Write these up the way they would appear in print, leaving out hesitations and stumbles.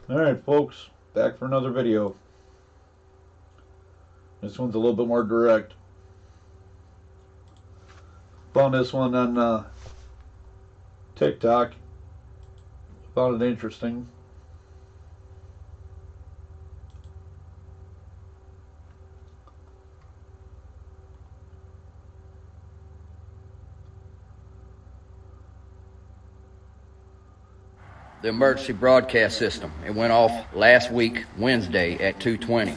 Alright folks, back for another video. This one's a little bit more direct. Found this one on TikTok. Found it interesting. The emergency broadcast system. It went off last week, Wednesday at 2:20.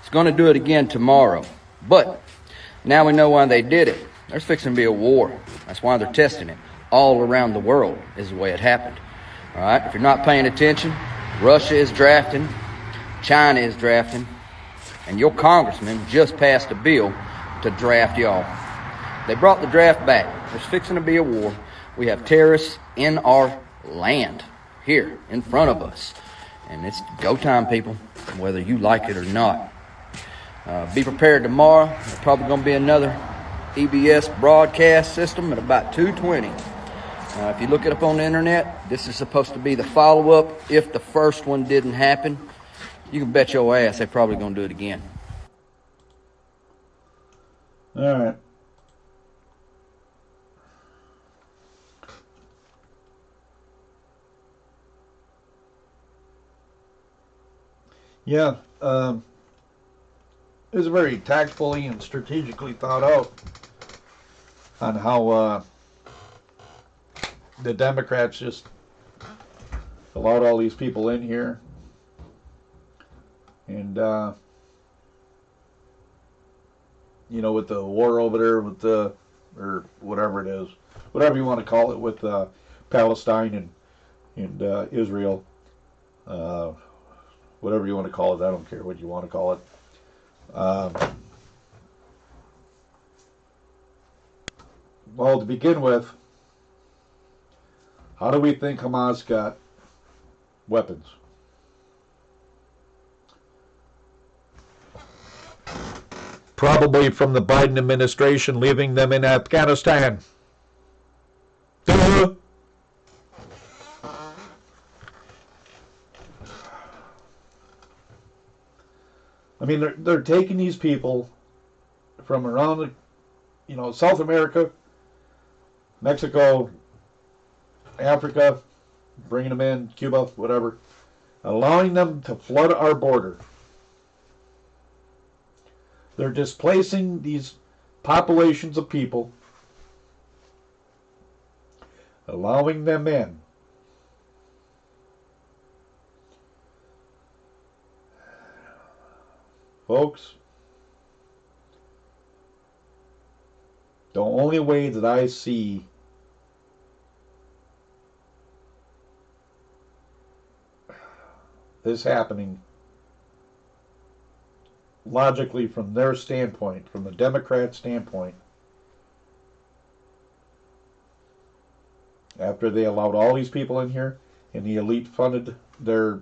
It's going to do it again tomorrow. But now we know why they did it. There's fixing to be a war. That's why they're testing it. All around the world is the way it happened. All right? If you're not paying attention, Russia is drafting, China is drafting, and your congressman just passed a bill to draft y'all. They brought the draft back. There's fixing to be a war. We have terrorists in our land, here in front of us. And it's go time, people, whether you like it or not. Be prepared tomorrow. There's probably going to be another EBS broadcast system at about 2:20. If you look it up on the internet, this is supposed to be the follow-up if the first one didn't happen. You can bet your ass they're probably going to do it again. Alright. Yeah, it was very tactfully and strategically thought out on how the Democrats just allowed all these people in here. And, with the war over there, with the, or whatever it is, whatever you want to call it, with Palestine and Israel, whatever you want to call it, I don't care what you want to call it. Well, to begin with, how do we think Hamas got weapons? Probably from the Biden administration leaving them in Afghanistan. Duh. I mean, they're taking these people from around, South America, Mexico, Africa, bringing them in, Cuba, whatever, allowing them to flood our border. They're displacing these populations of people, allowing them in. Folks, the only way that I see this happening logically from their standpoint, from the Democrat standpoint, after they allowed all these people in here and the elite funded their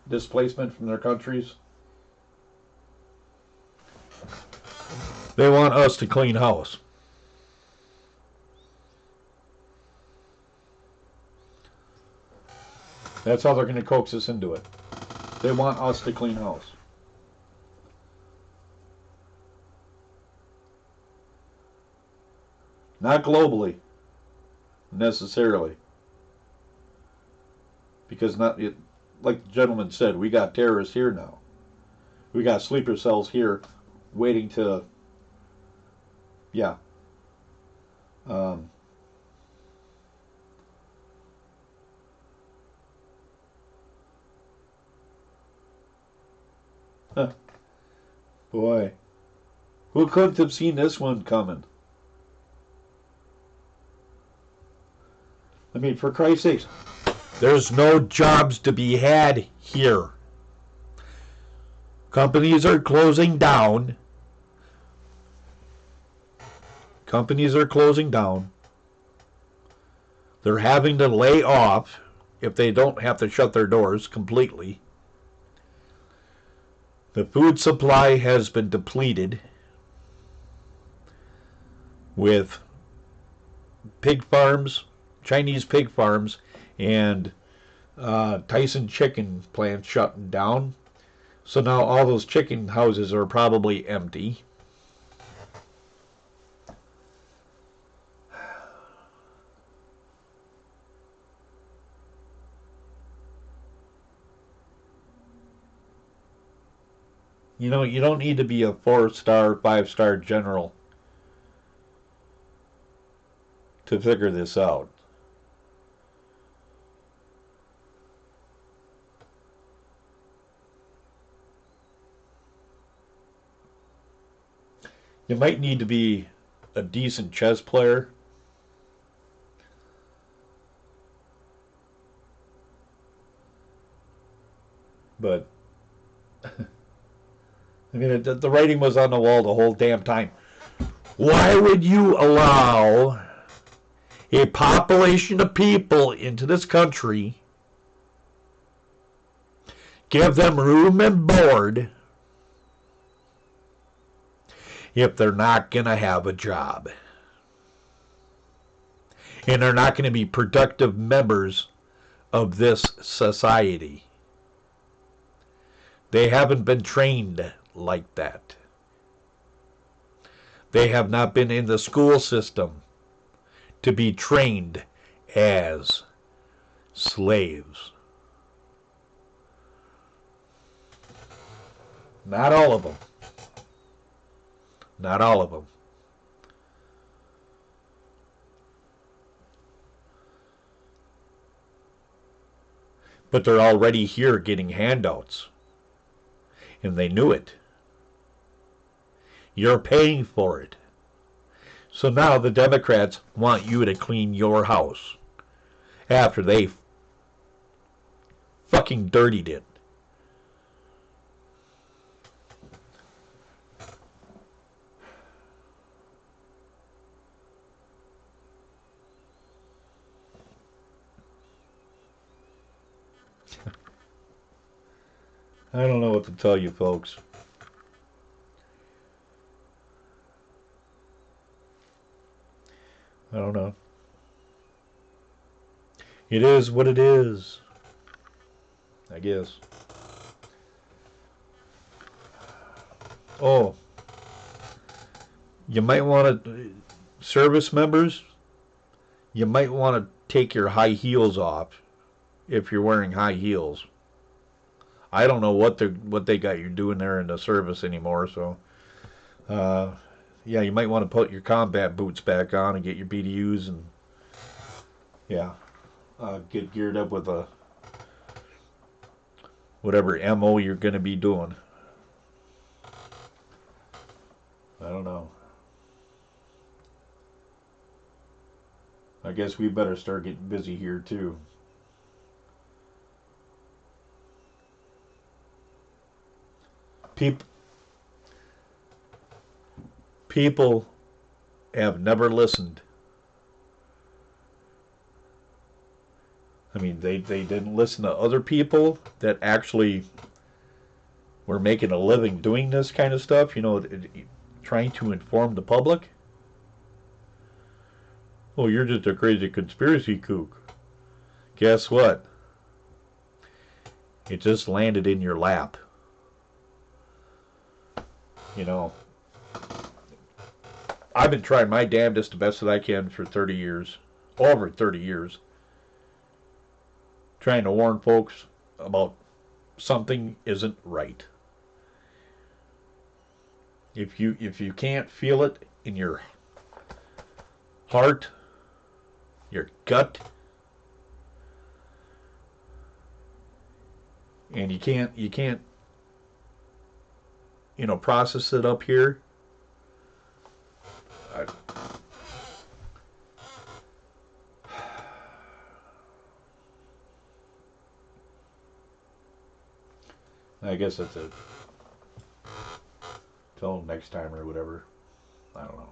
displacement from their countries, they want us to clean house. That's how they're going to coax us into it. They want us to clean house. Not globally, necessarily. Because like the gentleman said, we got terrorists here now. We got sleeper cells here waiting to, yeah. Boy, who couldn't have seen this one coming? I mean, for Christ's sakes, there's no jobs to be had here. Companies are closing down. Companies are closing down. They're having to lay off if they don't have to shut their doors completely. The food supply has been depleted with pig farms, Chinese pig farms, and Tyson chicken plant shutting down. So now all those chicken houses are probably empty. You know, you don't need to be a 4-star, 5-star general to figure this out. You might need to be a decent chess player. But, I mean, the writing was on the wall the whole damn time. Why would you allow a population of people into this country, give them room and board, if they're not going to have a job? And they're not going to be productive members of this society. They haven't been trained like that. They have not been in the school system to be trained as slaves. Not all of them. Not all of them. But they're already here getting handouts. And they knew it. You're paying for it. So now the Democrats want you to clean your house after they fucking dirtied it. I don't know what to tell you, folks. I don't know. It is what it is, I guess. Oh, you might want to, service members, you might want to take your high heels off if you're wearing high heels. I don't know what they got you doing there in the service anymore, so yeah, you might want to put your combat boots back on and get your BDUs and yeah, get geared up with a whatever MO you're going to be doing. I don't know. I guess we better start getting busy here too. People have never listened. I mean, they didn't listen to other people that actually were making a living doing this kind of stuff, you know, trying to inform the public. Oh, you're just a crazy conspiracy kook. Guess what? It just landed in your lap. You know, I've been trying my damnedest the best that I can for 30 years, over 30 years, trying to warn folks about something isn't right. If you can't feel it in your heart, your gut, and you can't process it up here, I guess that's it. Till next time or whatever. I don't know.